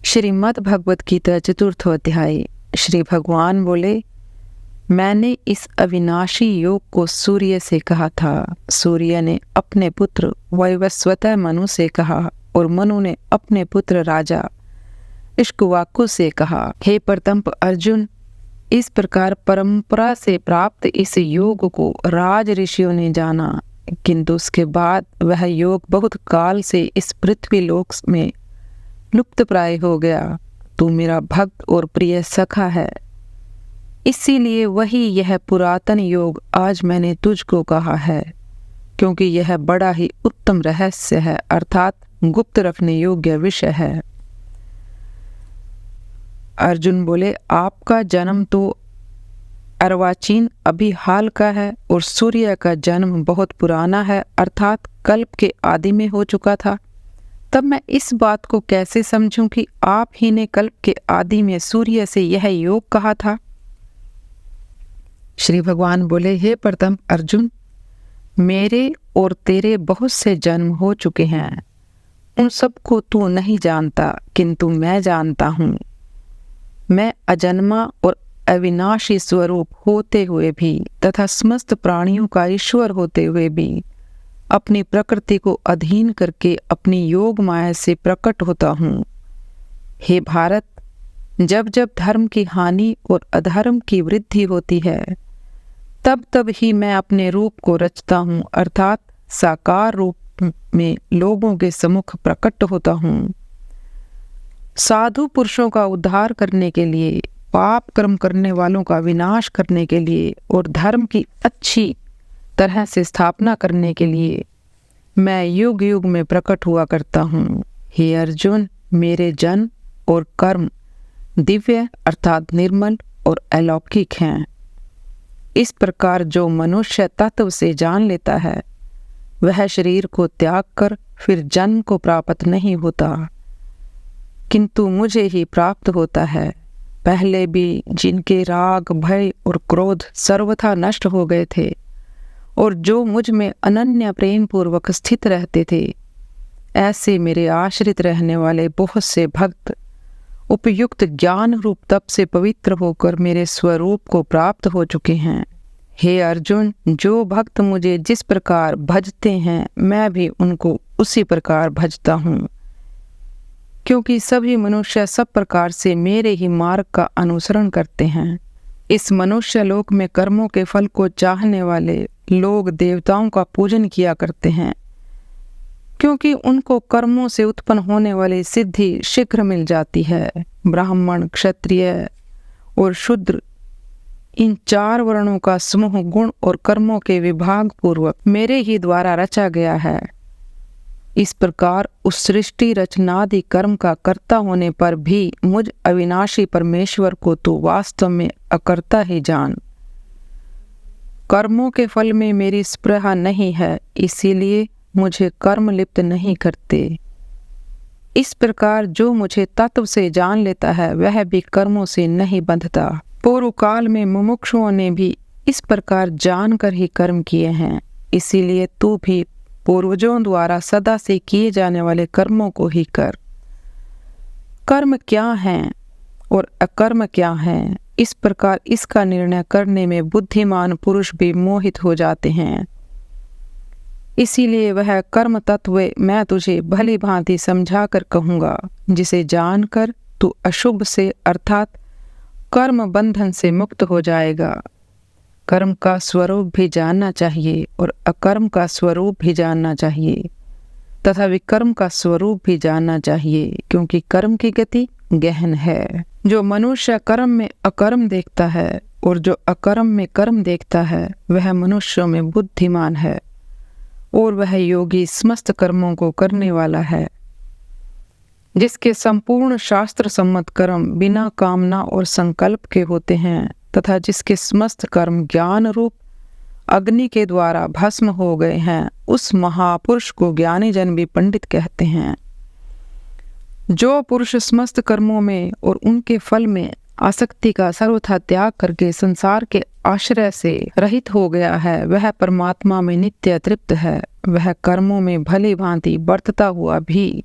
श्रीमद् भगवत गीता चतुर्थ अध्याय। श्री भगवान बोले, मैंने इस अविनाशी योग को सूर्य से कहा था। सूर्य ने अपने पुत्र वैवस्वत मनु से कहा और मनु ने अपने पुत्र राजा इक्ष्वाकु से कहा। हे प्रतंप अर्जुन, इस प्रकार परंपरा से प्राप्त इस योग को राज ऋषियों ने जाना, किंतु उसके बाद वह योग बहुत काल से इस पृथ्वी लोक में लुप्त प्राय हो गया। तू मेरा भक्त और प्रिय सखा है, इसीलिए वही यह पुरातन योग आज मैंने तुझको कहा है, क्योंकि यह बड़ा ही उत्तम रहस्य है, अर्थात गुप्त रखने योग्य विषय है। अर्जुन बोले, आपका जन्म तो अर्वाचीन अभी हाल का है और सूर्य का जन्म बहुत पुराना है, अर्थात कल्प के आदि में हो चुका था। तब मैं इस बात को कैसे समझूं कि आप ही ने कल्प के आदि में सूर्य से यह योग कहा था। श्री भगवान बोले, हे प्रथम अर्जुन, मेरे और तेरे बहुत से जन्म हो चुके हैं, उन सबको तू नहीं जानता, किंतु मैं जानता हूँ। मैं अजन्मा और अविनाशी स्वरूप होते हुए भी तथा समस्त प्राणियों का ईश्वर होते हुए भी अपनी प्रकृति को अधीन करके अपनी योग माया से प्रकट होता हूँ। हे भारत, जब जब धर्म की हानि और अधर्म की वृद्धि होती है, तब तब ही मैं अपने रूप को रचता हूँ, अर्थात साकार रूप में लोगों के सम्मुख प्रकट होता हूँ। साधु पुरुषों का उद्धार करने के लिए, पाप कर्म करने वालों का विनाश करने के लिए और धर्म की अच्छी तरह से स्थापना करने के लिए मैं युग युग में प्रकट हुआ करता हूँ। हे अर्जुन, मेरे जन्म और कर्म दिव्य अर्थात निर्मल और अलौकिक हैं। इस प्रकार जो मनुष्य तत्व से जान लेता है, वह शरीर को त्याग कर फिर जन्म को प्राप्त नहीं होता, किंतु मुझे ही प्राप्त होता है। पहले भी जिनके राग, भय और क्रोध सर्वथा नष्ट हो गए थे और जो मुझ में अनन्य प्रेम पूर्वक स्थित रहते थे, ऐसे मेरे आश्रित रहने वाले बहुत से भक्त उपयुक्त ज्ञान रूप तप से पवित्र होकर मेरे स्वरूप को प्राप्त हो चुके हैं। हे अर्जुन, जो भक्त मुझे जिस प्रकार भजते हैं, मैं भी उनको उसी प्रकार भजता हूँ, क्योंकि सभी मनुष्य सब प्रकार से मेरे ही मार्ग का अनुसरण करते हैं। इस मनुष्य लोक में कर्मों के फल को चाहने वाले लोग देवताओं का पूजन किया करते हैं, क्योंकि उनको कर्मों से उत्पन्न होने वाली सिद्धि शीघ्र मिल जाती है। ब्राह्मण, क्षत्रिय और शूद्र, इन चार वर्णों का समूह गुण और कर्मों के विभाग पूर्वक मेरे ही द्वारा रचा गया है। इस प्रकार उस सृष्टि रचनादि कर्म का कर्ता होने पर भी मुझ अविनाशी परमेश्वर को तू वास्तव में अकर्ता ही जान। कर्मों के फल में मेरी स्पृहा नहीं है, इसीलिए मुझे कर्म लिप्त नहीं करते। इस प्रकार जो मुझे तत्व से जान लेता है, वह भी कर्मों से नहीं बंधता। पूर्व काल में मुमुक्षुओं ने भी इस प्रकार जानकर ही कर्म किए हैं, इसीलिए तू भी पूर्वजों द्वारा सदा से किए जाने वाले कर्मों को ही कर। कर्म क्या हैं और अकर्म क्या हैं, इस प्रकार इसका निर्णय करने में बुद्धिमान पुरुष भी मोहित हो जाते हैं। इसीलिए वह कर्म तत्व मैं तुझे भली भांति समझा कर कहूँगा, जिसे जानकर तू अशुभ से अर्थात कर्म बंधन से मुक्त हो जाएगा। कर्म का स्वरूप भी जानना चाहिए और अकर्म का स्वरूप भी जानना चाहिए तथा विकर्म का स्वरूप भी जानना चाहिए, क्योंकि कर्म की गति गहन है। जो मनुष्य कर्म में अकर्म देखता है और जो अकर्म में कर्म देखता है, वह मनुष्यों में बुद्धिमान है और वह योगी समस्त कर्मों को करने वाला है। जिसके संपूर्ण शास्त्र सम्मत कर्म बिना कामना और संकल्प के होते हैं तथा जिसके समस्त कर्म ज्ञान रूप अग्नि के द्वारा भस्म हो गए हैं, उस महापुरुष को ज्ञानी जन भी पंडित कहते हैं। जो पुरुष समस्त कर्मों में और उनके फल में आसक्ति का सर्वथा त्याग करके संसार के आश्रय से रहित हो गया है, वह परमात्मा में नित्य तृप्त है। वह कर्मों में भली भांति बरतता हुआ भी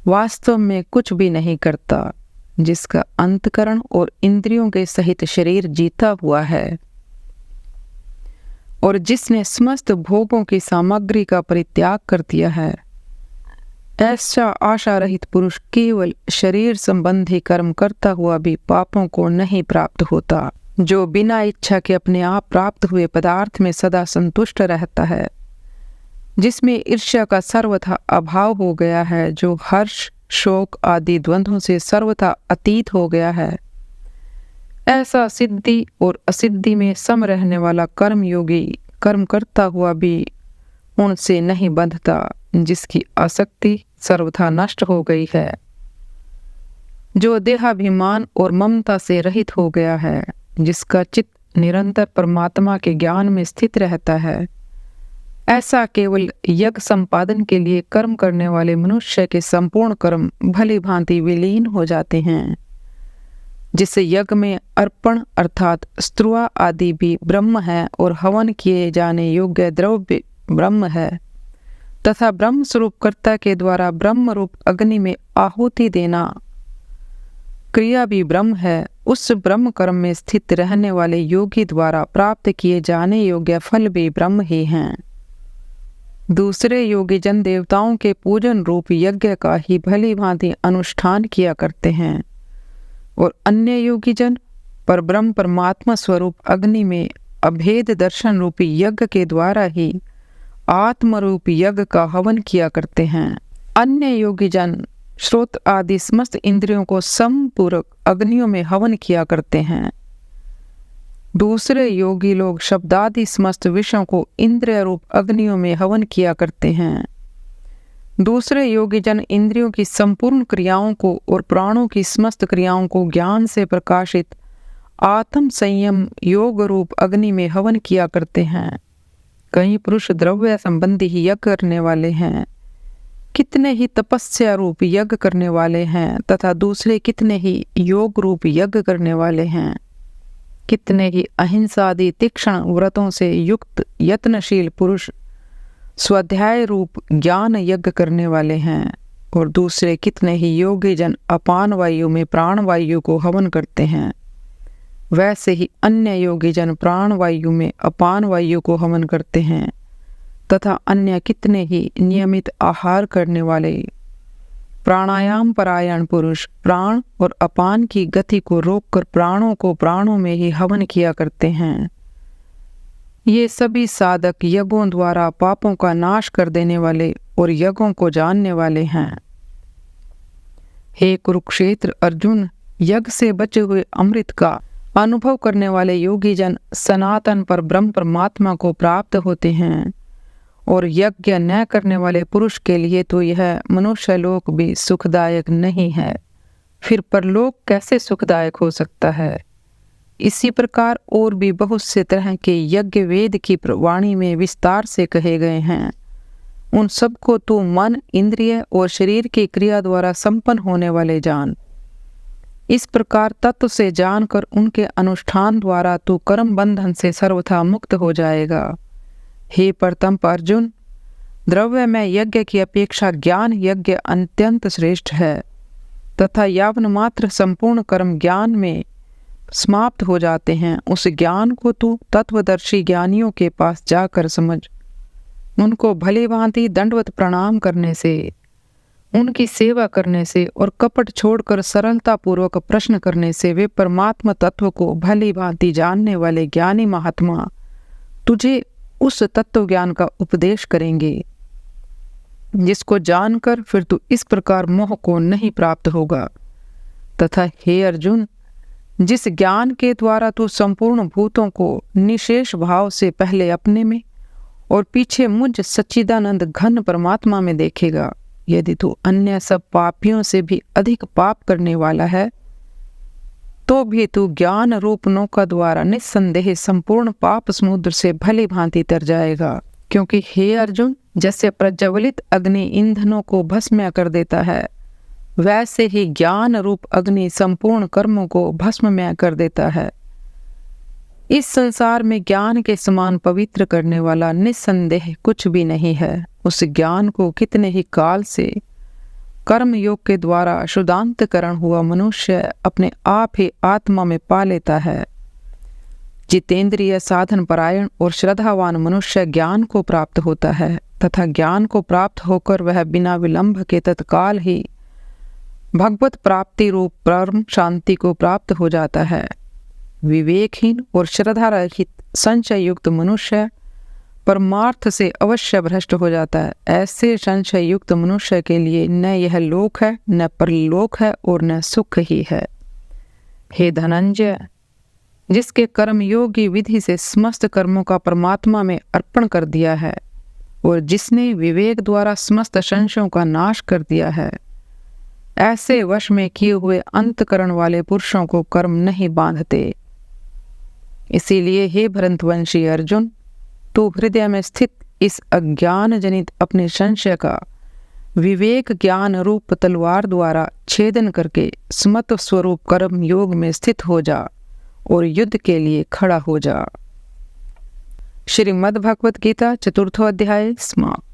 वास्तव में कुछ भी नहीं करता, जिसका अंतकरण और इंद्रियों के सहित शरीर जीता हुआ है, और जिसने समस्त भोगों की सामग्री का परित्याग कर दिया है। ऐसा आशा रहित पुरुष केवल शरीर संबंधी कर्म करता हुआ भी पापों को नहीं प्राप्त होता, जो बिना इच्छा के अपने आप प्राप्त हुए पदार्थ में सदा संतुष्ट रहता है, जिसमें ईर्ष्या का सर्वथा अभाव हो गया है, जो हर्ष शोक आदि द्वंद्वों से सर्वथा अतीत हो गया है। ऐसा सिद्धि और असिद्धि में सम रहने वाला कर्म योगी कर्म करता हुआ भी उनसे नहीं बंधता, जिसकी आसक्ति सर्वथा नष्ट हो गई है, जो देहाभिमान और ममता से रहित हो गया है, जिसका चित्त निरंतर परमात्मा के ज्ञान में स्थित रहता है। ऐसा केवल यज्ञ संपादन के लिए कर्म करने वाले मनुष्य के संपूर्ण कर्म भली भांति विलीन हो जाते हैं, जिससे यज्ञ में अर्पण अर्थात स्त्रुआ आदि भी ब्रह्म है और हवन किए जाने योग्य द्रव्य ब्रह्म है, तथा ब्रह्म स्वरूप कर्ता के द्वारा ब्रह्म रूप अग्नि में आहुति देना क्रिया भी ब्रह्म है। उस ब्रह्म कर्म में स्थित रहने वाले योगी द्वारा प्राप्त किए जाने योग्य फल भी ब्रह्म ही हैं। दूसरे योगी जन देवताओं के पूजन रूप यज्ञ का ही भली भांति अनुष्ठान किया करते हैं, और अन्य योगी जन परब्रह्म परमात्मा स्वरूप अग्नि में अभेद दर्शन रूपी यज्ञ के द्वारा ही आत्म रूप यज्ञ का हवन किया करते हैं। अन्य योगी जन श्रोत आदि समस्त इंद्रियों को समपूरक अग्नियों में हवन किया करते हैं। दूसरे योगी लोग शब्दादि समस्त विषयों को इंद्रिय रूप अग्नियों में हवन किया करते हैं। दूसरे योगी जन इंद्रियों की संपूर्ण क्रियाओं को और प्राणों की समस्त क्रियाओं को ज्ञान से प्रकाशित आत्म संयम योग रूप अग्नि में हवन किया करते हैं। कई पुरुष द्रव्य संबंधी ही यज्ञ करने वाले हैं, कितने ही तपस्या रूप यज्ञ करने वाले हैं, तथा दूसरे कितने ही योग रूप यज्ञ करने वाले हैं। कितने ही अहिंसा आदि तीक्ष्ण व्रतों से युक्त यत्नशील पुरुष स्वाध्याय रूप ज्ञान यज्ञ करने वाले हैं, और दूसरे कितने ही योगी जन अपान वायु में प्राण वायु को हवन करते हैं। वैसे ही अन्य योगी जन प्राण वायु में अपान वायु को हवन करते हैं, तथा अन्य कितने ही नियमित आहार करने वाले प्राणायाम परायण पुरुष प्राण और अपान की गति को रोककर प्राणों को प्राणों में ही हवन किया करते हैं। ये सभी साधक यज्ञों द्वारा पापों का नाश कर देने वाले और यज्ञों को जानने वाले हैं। हे कुरुक्षेत्र अर्जुन, यज्ञ से बचे हुए अमृत का अनुभव करने वाले योगी जन सनातन पर ब्रह्म परमात्मा को प्राप्त होते हैं, और यज्ञ न करने वाले पुरुष के लिए तो यह मनुष्य लोक भी सुखदायक नहीं है, फिर परलोक कैसे सुखदायक हो सकता है। इसी प्रकार और भी बहुत से तरह के यज्ञ वेद की वाणी में विस्तार से कहे गए हैं। उन सबको तू मन इंद्रिय और शरीर की क्रिया द्वारा संपन्न होने वाले जान। इस प्रकार तत्व से जानकर उनके अनुष्ठान द्वारा तू कर्म बंधन से सर्वथा मुक्त हो जाएगा। हे परतंप अर्जुन, द्रव्य में यज्ञ की अपेक्षा ज्ञान यज्ञ अत्यंत श्रेष्ठ है, तथा यावन मात्र संपूर्ण कर्म ज्ञान में समाप्त हो जाते हैं। उस ज्ञान को तू तत्वदर्शी ज्ञानियों के पास जाकर समझ। उनको भली भांति दंडवत प्रणाम करने से, उनकी सेवा करने से और कपट छोड़कर सरलता पूर्वक प्रश्न करने से वे परमात्मा तत्व को भली भांति जानने वाले ज्ञानी महात्मा तुझे उस तत्व ज्ञान का उपदेश करेंगे, जिसको जानकर फिर तू इस प्रकार मोह को नहीं प्राप्त होगा। तथा हे अर्जुन, जिस ज्ञान के द्वारा तू संपूर्ण भूतों को निशेष भाव से पहले अपने में और पीछे मुझ सच्चिदानंद घन परमात्मा में देखेगा, यदि तू अन्य सब पापियों से भी अधिक पाप करने वाला है, तो भी तू ज्ञान रूप नौका द्वारा निस्संदेह संपूर्ण पाप समुद्र से भली भांति तर जाएगा। क्योंकि हे अर्जुन, जैसे प्रज्वलित अग्नि ईंधनों को भस्म कर देता है, वैसे ही ज्ञान रूप अग्नि संपूर्ण कर्मों को भस्ममय कर देता है। इस संसार में ज्ञान के समान पवित्र करने वाला निस्संदेह कुछ भी नहीं है। उस ज्ञान को कितने ही काल से कर्म योग के द्वारा शुद्धांतकरण हुआ मनुष्य अपने आप ही आत्मा में पा लेता है। जितेंद्रिय साधन परायण और श्रद्धावान मनुष्य ज्ञान को प्राप्त होता है तथा ज्ञान को प्राप्त होकर वह बिना विलंब के तत्काल ही भगवत प्राप्ति रूप परम शांति को प्राप्त हो जाता है। विवेकहीन और श्रद्धा रहित संशय युक्त मनुष्य परमार्थ से अवश्य भ्रष्ट हो जाता है। ऐसे संशय युक्त मनुष्य के लिए न यह लोक है, न परलोक है और न सुख ही है। हे धनंजय, जिसके कर्म योगी विधि से समस्त कर्मों का परमात्मा में अर्पण कर दिया है और जिसने विवेक द्वारा समस्त संशयों का नाश कर दिया है, ऐसे वश में किए हुए अंतकरण वाले पुरुषों को कर्म नहीं बांधते। इसीलिए हे भरतवंशी अर्जुन, तू हृदय में स्थित इस अज्ञान जनित अपने संशय का विवेक ज्ञान रूप तलवार द्वारा छेदन करके समत्व स्वरूप कर्म योग में स्थित हो जा और युद्ध के लिए खड़ा हो जा। श्रीमद् भगवत गीता 4 अध्याय समाप्त।